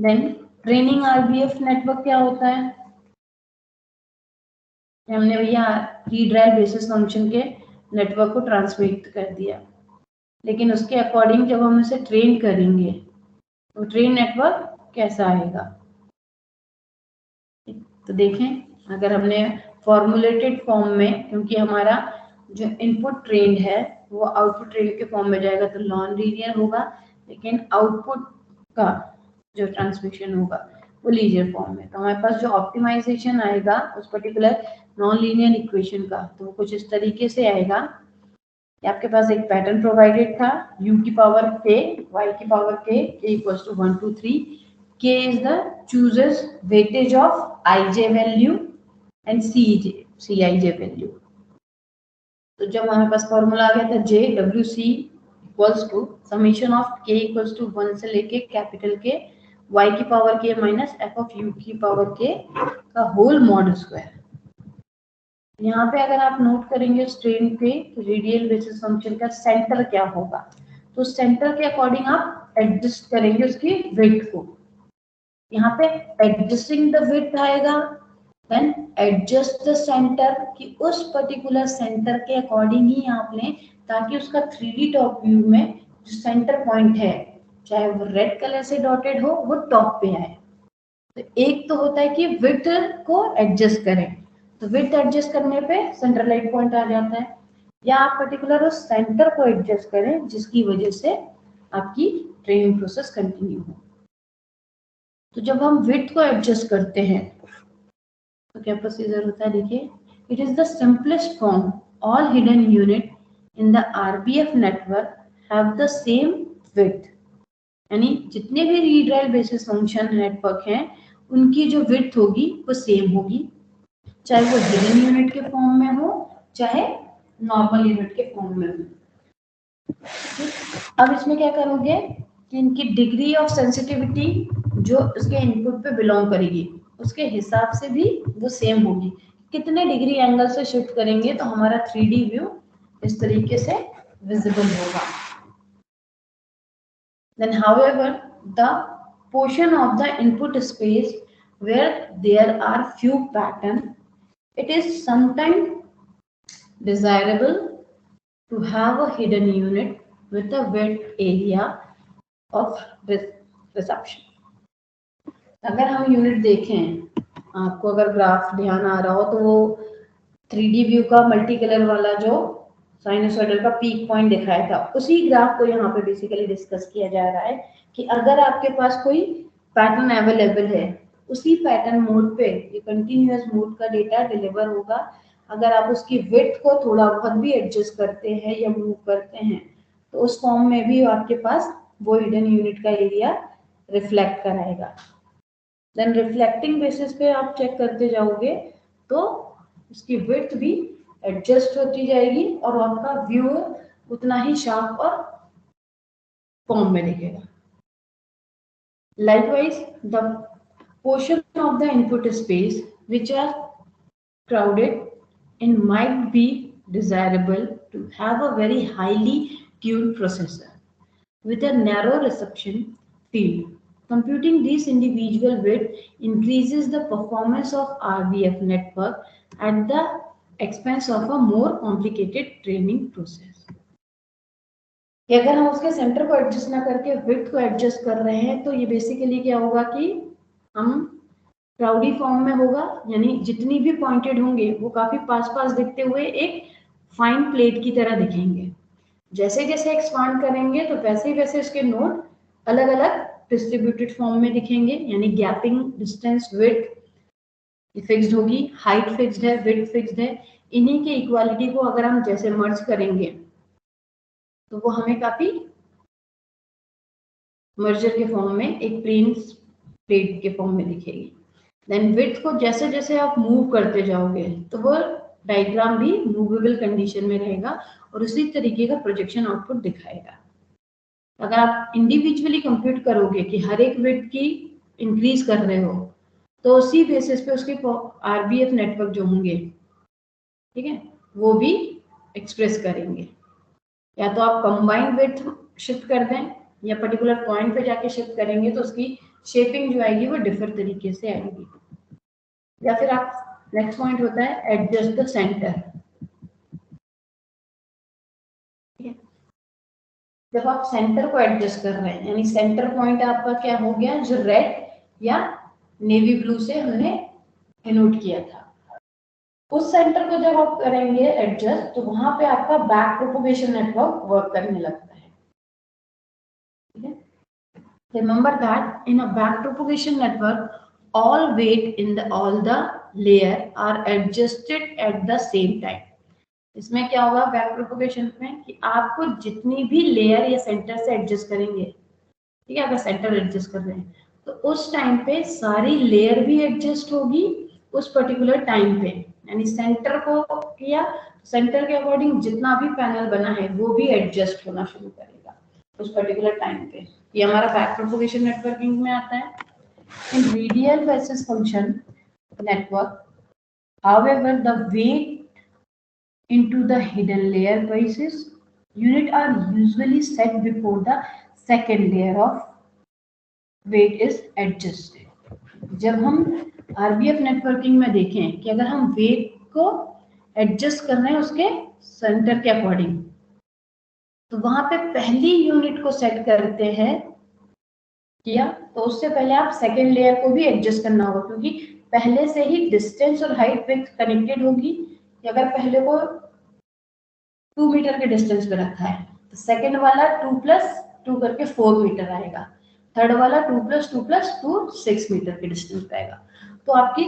Then training RBF network क्या होता है, हमने भैया रीड राइट बेसिस फंक्शन के नेटवर्क को ट्रांसमिट कर दिया, लेकिन उसके अकॉर्डिंग जब हम उसे ट्रेन करेंगे तो ट्रेन नेटवर्क कैसा आएगा। तो देखें, अगर हमने फॉर्मुलेटेड फॉर्म में, क्योंकि हमारा जो इनपुट ट्रेंड है वो आउटपुट ट्रेंड के फॉर्म में जाएगा तो नॉन लीनियर होगा, लेकिन आउटपुट का जो ट्रांसमिशन होगा वो लीनियर फॉर्म में। तो हमारे पास जो ऑप्टिमाइजेशन आएगा उस पर्टिकुलर नॉन लीनियर इक्वेशन का, तो वो कुछ इस तरीके से आएगा कि आपके पास एक पैटर्न प्रोवाइडेड था u की पावर k, y की power k, k equals to 1 2 3, k is the chooses weightage of ij value and cij value। तो जब हमारे पास फॉर्मूला आ गया था j wc equals to summation of k equals to 1 से लेके कैपिटल k y की power k minus f of u की power k का होल मॉड स्क्वायर। यहाँ पे अगर आप नोट करेंगे स्ट्रेन पे रेडियल बेसिस फंक्शन का सेंटर क्या होगा, तो सेंटर के अकॉर्डिंग आप एडजस्ट करेंगे उसकी विड्थ को। यहाँ पे एडजस्टिंग द विड्थ आएगा, देन एडजस्ट द सेंटर कि उस पर्टिकुलर सेंटर के अकॉर्डिंग ही आप लें, ताकि उसका 3D टॉप व्यू में जो सेंटर पॉइंट है चाहे वो रेड कलर से डॉटेड हो वो टॉप पे आए। तो एक तो होता है कि विड्थ को एडजस्ट करें, तो विड्थ एडजस्ट करने पे सेंटर लाइट पॉइंट आ जाता है, या आप पर्टिकुलर उस सेंटर को एडजस्ट करें जिसकी वजह से आपकी ट्रेनिंग प्रोसेस कंटिन्यू हो। तो जब हम विड्थ को एडजस्ट करते हैं तो क्या प्रोसीजर होता है, देखिए, it is the simplest form, all hidden unit in the RBF network have the same width, यानी जितने भी read write basis function network हैं उनकी जो विड्थ होगी वो सेम होगी, चाहे वो हिडन यूनिट के फॉर्म में हो चाहे नॉर्मल यूनिट के फॉर्म में हो। अब इसमें क्या करोगे कि इनकी डिग्री ऑफ सेंसिटिविटी जो उसके इनपुट पे बिलोंग करेगी उसके हिसाब से भी वो सेम होगी। कितने डिग्री एंगल से शिफ्ट करेंगे तो हमारा 3D व्यू इस तरीके से विजिबल होगा। Then however, the portion of the input space where there are few patterns, it is sometimes desirable to have a hidden unit with a width area of reception। अगर हम unit देखें, आपको अगर graph ध्यान आ रहा हो तो वो 3D व्यू का मल्टी कलर वाला जो साइनसॉइडल का पीक पॉइंट दिखाया था, उसी ग्राफ को यहाँ पे बेसिकली डिस्कस किया जा रहा है कि अगर आपके पास कोई पैटर्न अवेलेबल है, उसी पैटर्न मोड पे ये कंटिन्यूअस मोड का डेटा डिलीवर होगा। अगर आप उसकी विड्थ को थोड़ा बहुत भी एडजस्ट करते हैं या मूव करते हैं तो उस फॉर्म में भी आपके पास वो हिडन यूनिट का एरिया रिफ्लेक्ट कराएगा। देन रिफ्लेक्टिंग बेसिस पे आप चेक करते जाओगे तो उसकी विड्थ भी एडजस्ट होती जाएगी और आपका व्यू उतना ही शार्प और फॉर्म में दिखेगा। Likewise, the portion of the input space which are crowded and might be desirable to have a very highly tuned processor with a narrow reception field. Computing these individual width increases the performance of RBF network at the expense of a more complicated training process। कि अगर हम उसके centre को adjust ना करके width को adjust कर रहे हैं तो ये बेसिकली क्या होगा कि हम क्राउडी फॉर्म में होगा, यानी जितनी भी पॉइंटेड होंगे वो काफी पास पास दिखते हुए एक फाइन प्लेट की तरह दिखेंगे। जैसे जैसे एक्सपांड करेंगे तो वैसे वैसे उसके नोड अलग अलग डिस्ट्रीब्यूटेड फॉर्म में दिखेंगे, यानी गैपिंग डिस्टेंस विड्थ फिक्स्ड होगी, हाइट फिक्स्ड है, विड्थ फिक्स्ड है। इन्हीं के इक्वालिटी को अगर हम जैसे मर्ज करेंगे तो वो हमें काफी मर्जर के फॉर्म में एक प्लेन प्लेट के फॉर्म में दिखेगी। देन विड्थ को जैसे जैसे आप मूव करते जाओगे तो वो डायग्राम भी मूवेबल कंडीशन में रहेगा और उसी तरीके का प्रोजेक्शन आउटपुट दिखाएगा। अगर आप इंडिविजुअली कंप्यूट करोगे कि हर एक विड्थ की इंक्रीज कर रहे हो तो उसी बेसिस पे उसके आरबीएफ नेटवर्क जो होंगे, ठीक है, वो भी एक्सप्रेस करेंगे। या तो आप कंबाइंड विड्थ शिफ्ट कर दें या पर्टिकुलर पॉइंट पे जाके शिफ्ट करेंगे तो उसकी शेपिंग जो आएगी वो डिफर तरीके से आएगी। या फिर आप नेक्स्ट पॉइंट होता है एडजस्ट द सेंटर। जब आप सेंटर को एडजस्ट कर रहे हैं, यानी सेंटर पॉइंट आपका क्या हो गया, जो रेड या नेवी ब्लू से हमने डिनोट किया था, उस सेंटर को जब आप करेंगे एडजस्ट, तो वहां पे आपका बैक प्रोपगेशन नेटवर्क वर्क करने लगता है। ठीक है, remember that in a back propagation network all weight in all the layer are adjusted at the same time। इसमें क्या होगा बैक प्रोपगेशन में कि आपको जितनी भी लेयर या सेंटर से एडजस्ट करेंगे, ठीक है, अगर सेंटर एडजस्ट कर रहे हैं तो उस टाइम पे सारी लेयर भी एडजस्ट होगी उस पर्टिकुलर टाइम पे। यानी सेंटर को किया, सेंटर के अकॉर्डिंग जितना भी पैनल बना है वो भी एडजस्ट होना शुरू करेगा उस पर्टिकुलर टाइम पे। ये हमारा बैक प्रोपगेशन नेटवर्किंग में आता है। In radial basis function network, however, the weight into the hidden layer basis unit are usually set before the second layer of weight is adjusted। जब हम RBF नेटवर्किंग में देखें कि अगर हम वेट को एडजस्ट कर रहे हैं उसके सेंटर के अकॉर्डिंग, तो वहां पे पहली यूनिट को सेट करते हैं किया, तो उससे पहले आप सेकेंड लेयर को भी एडजस्ट करना होगा, क्योंकि पहले से ही डिस्टेंस और हाइट विड्थ कनेक्टेड होगी। अगर पहले को 2 मीटर के डिस्टेंस पे रखा है तो सेकेंड वाला 2 + 2 करके 4 मीटर आएगा, थर्ड वाला 2 + 2 + 2 6 मीटर के डिस्टेंस पे आएगा। तो आपकी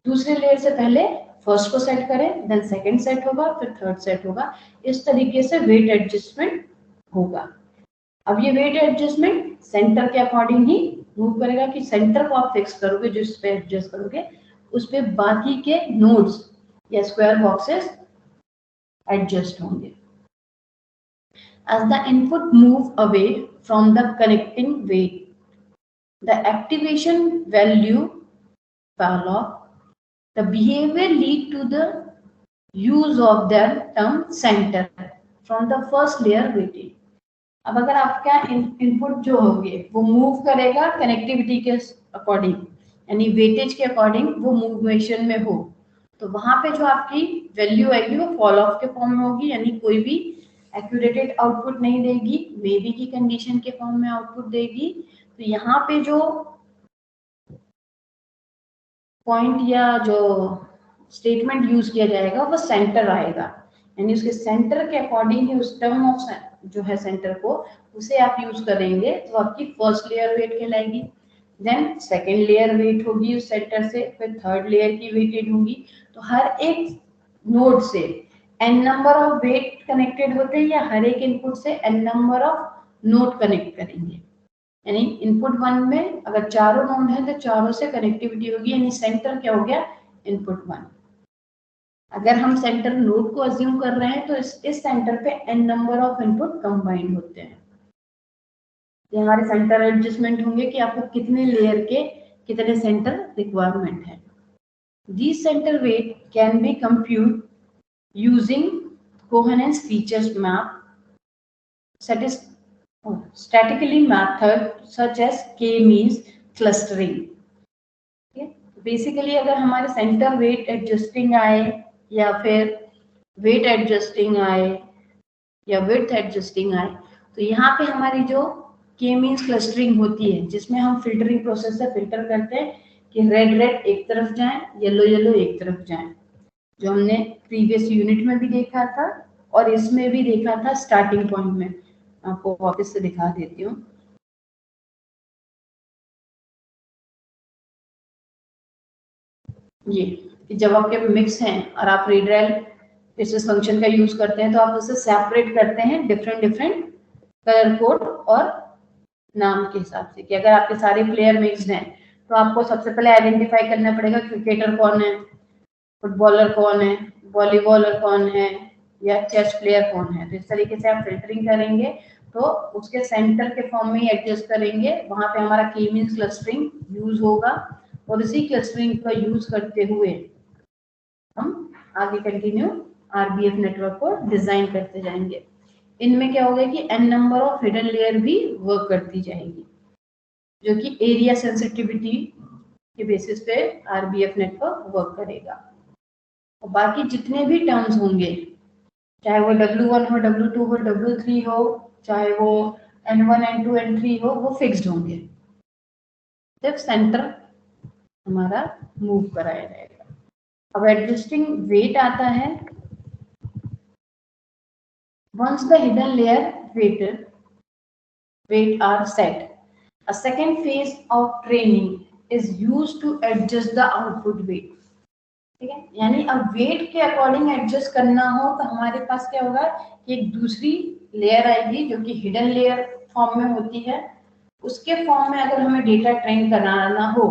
दूसरे लेयर से पहले फर्स्ट को सेट करें, देन सेकंड सेट होगा, फिर थर्ड सेट होगा। इस तरीके से वेट एडजस्टमेंट होगा। अब ये वेट एडजस्टमेंट सेंटर के अकॉर्डिंग ही मूव करेगा कि सेंटर को आप फिक्स करोगे, जिस पे एडजस्ट करोगे उस पे बाकी के नोड्स या स्क्वायर बॉक्सेस एडजस्ट होंगे। As the input move away from the connecting weight, the activation value fall off. The behavior lead to the use of the term center from the first layer weighting। अब अगर आपका input जो होंगे वो move करेगा connectivity के according, यानी weightage के अकॉर्डिंग वो मूवमेशन में हो, तो वहां पे जो आपकी वैल्यू आएगी वो फॉल ऑफ के फॉर्म में होगी, यानी कोई भी एक्यूरेटेड आउटपुट नहीं देगी, मे बी की कंडीशन के फॉर्म में आउटपुट देगी। तो यहाँ पे जो पॉइंट या जो स्टेटमेंट यूज किया जाएगा वो सेंटर आएगा, यानी उसके सेंटर के अकॉर्डिंग ही उस टर्म ऑफ जो है सेंटर को उसे आप यूज करेंगे तो आपकी फर्स्ट लेयर वेट कहलाएगी, देन सेकेंड लेयर वेट होगी उस सेंटर से, फिर थर्ड लेयर की वेटेड होगी। तो हर एक नोड से n number of weight connected होते हैं या हर एक इनपुट से n number of node connect करेंगे। यानी इनपुट 1 में अगर चारों नोड है तो चारों से कनेक्टिविटी होगी, यानी सेंटर क्या हो गया, इनपुट 1। अगर हम सेंटर नोड को अज्यूम कर रहे हैं तो इस सेंटर पे n number of input combined होते हैं। ये हमारे सेंटर एडजस्टमेंट होंगे कि आपको कितने लेयर के कितने सेंटर रिक्वायरमेंट है। These center weight can be computed using coherence features map, statically method such as k-means clustering। Basically अगर हमारे सेंटर वेट एडजस्टिंग आए या फिर वेट एडजस्टिंग आए या विड्थ एडजस्टिंग आए, तो यहाँ पे हमारी जो के मींस क्लस्टरिंग होती है जिसमें हम फिल्टरिंग प्रोसेस से फिल्टर करते हैं कि रेड रेड एक तरफ जाए, येलो येलो एक तरफ जाए, जो हमने प्रीवियस यूनिट में भी देखा था और इसमें भी देखा था स्टार्टिंग पॉइंट में। आपको वापस से दिखा देती हूँ। ये जब आपके मिक्स हैं और आप रेडियल बेसिस फंक्शन का यूज करते हैं तो आप उसे सेपरेट करते हैं डिफरेंट कलर कोड और नाम के हिसाब से, कि अगर आपके सारे प्लेयर मिक्स्ड हैं तो आपको सबसे पहले आइडेंटिफाई करना पड़ेगा क्रिकेटर कौन है, फुटबॉलर कौन है, वॉलीबॉलर कौन है या चेस प्लेयर कौन है। तो इस तरीके से आप फिल्टरिंग करेंगे तो उसके सेंटर के फॉर्म में ही एडजस्ट करेंगे, वहां पे हमारा की मींस क्लस्टरिंग यूज होगा और इसी क्लस्टरिंग का यूज करते हुए हम आगे कंटिन्यू आरबीएफ नेटवर्क को डिजाइन करते जाएंगे। इनमें क्या होगा कि n number of hidden layer भी वर्क करती जाएगी। जो कि एरिया सेंसिटिविटी के बेसिस पे आरबीएफ नेटवर्क वर्क करेगा। और बाकी जितने भी टर्म्स होंगे, चाहे वो W1 हो, W2 हो, W3 हो, चाहे वो N1 N2 N3 हो, वो फिक्स्ड होंगे, सिर्फ सेंटर हमारा मूव कराया जाएगा। अब एडजस्टिंग वेट आता है। Once the hidden layer weight are set, a second phase of training is used to adjust the output weight. ठीक है, यानी अब वेट के अकॉर्डिंग एडजस्ट करना हो तो हमारे पास क्या होगा कि एक दूसरी लेयर आएगी जो कि हिडन लेयर फॉर्म में होती है। उसके फॉर्म में अगर हमें डेटा ट्रेन कराना हो,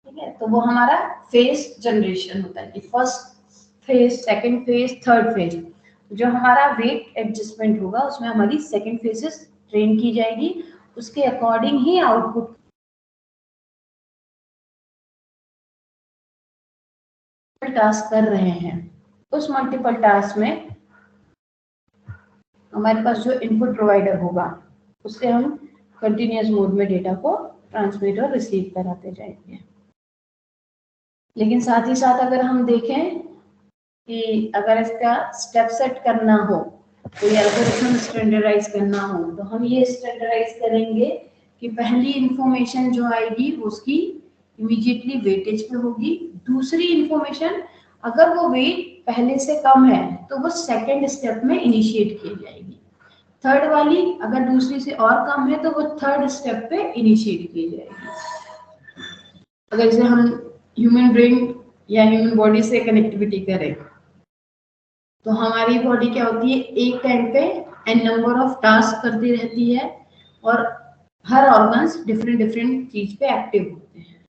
ठीक है, तो वो हमारा फेज जनरेशन होता है कि first phase, second phase, third phase. जो हमारा वेट एडजस्टमेंट होगा उसमें हमारी सेकंड फेजेस ट्रेन की जाएगी, उसके अकॉर्डिंग ही आउटपुट टास्क कर रहे हैं। उस मल्टीपल टास्क में हमारे पास जो इनपुट प्रोवाइडर होगा उससे हम कंटिन्यूअस मोड में डेटा को ट्रांसमिट और रिसीव कराते जाएंगे। लेकिन साथ ही साथ अगर हम देखें कि अगर इसका स्टेप सेट करना हो, कोई एल्गोरिथम स्टैंडर्डाइज करना हो, तो हम ये स्टैंडर्डाइज करेंगे कि पहली इंफॉर्मेशन जो आएगी उसकी इमीडिएटली वेटेज पे होगी। दूसरी इंफॉर्मेशन अगर वो वेट पहले से कम है तो वो सेकंड स्टेप में इनिशिएट की जाएगी। थर्ड वाली अगर दूसरी से और कम है तो वो थर्ड स्टेप पे इनिशिएट की जाएगी। अगर जैसे हम ह्यूमन ब्रेन या ह्यूमन बॉडी से कनेक्टिविटी करें तो हमारी बॉडी क्या होती है, एक टाइम पे एन नंबर ऑफ टास्क करती रहती है और हर ऑर्गन्स डिफरेंट डिफरेंट चीज पे एक्टिव होते हैं।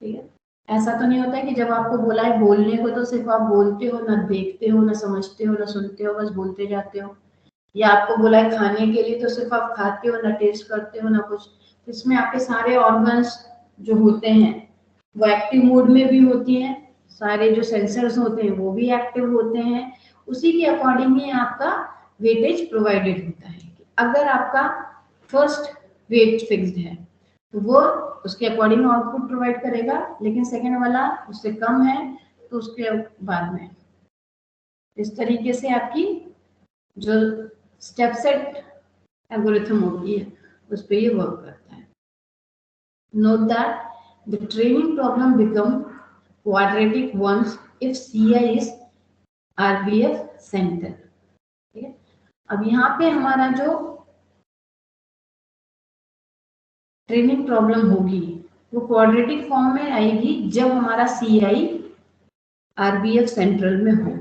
ठीक है, ऐसा तो नहीं होता है कि जब आपको बोला है बोलने को तो सिर्फ आप बोलते हो, ना देखते हो, ना समझते हो, ना सुनते हो, बस बोलते जाते हो। या आपको बोला है खाने के लिए तो सिर्फ आप खाते हो, ना टेस्ट करते हो, ना कुछ। इसमें आपके सारे ऑर्गन्स जो होते हैं वो एक्टिव मोड में भी होती हैं, सारे जो सेंसर्स होते हैं वो भी एक्टिव होते हैं। उसी के अकॉर्डिंग ही आपका वेटेज प्रोवाइडेड होता है। अगर आपका फर्स्ट वेट फिक्स्ड है तो वो उसके अकॉर्डिंग आउटपुट प्रोवाइड करेगा, लेकिन सेकंड वाला उससे कम है तो उसके बाद में। इस तरीके से आपकी जो स्टेप सेट एल्गोरिथम होती है उस पर ये वर्क करता है। Note that the training problem become quadratic once if CI is RBF centre. ठीक है, अब यहाँ पे हमारा जो ट्रेनिंग प्रॉब्लम होगी वो क्वाड्रेटिक फॉर्म में आएगी जब हमारा CI RBF सेंट्रल में हो।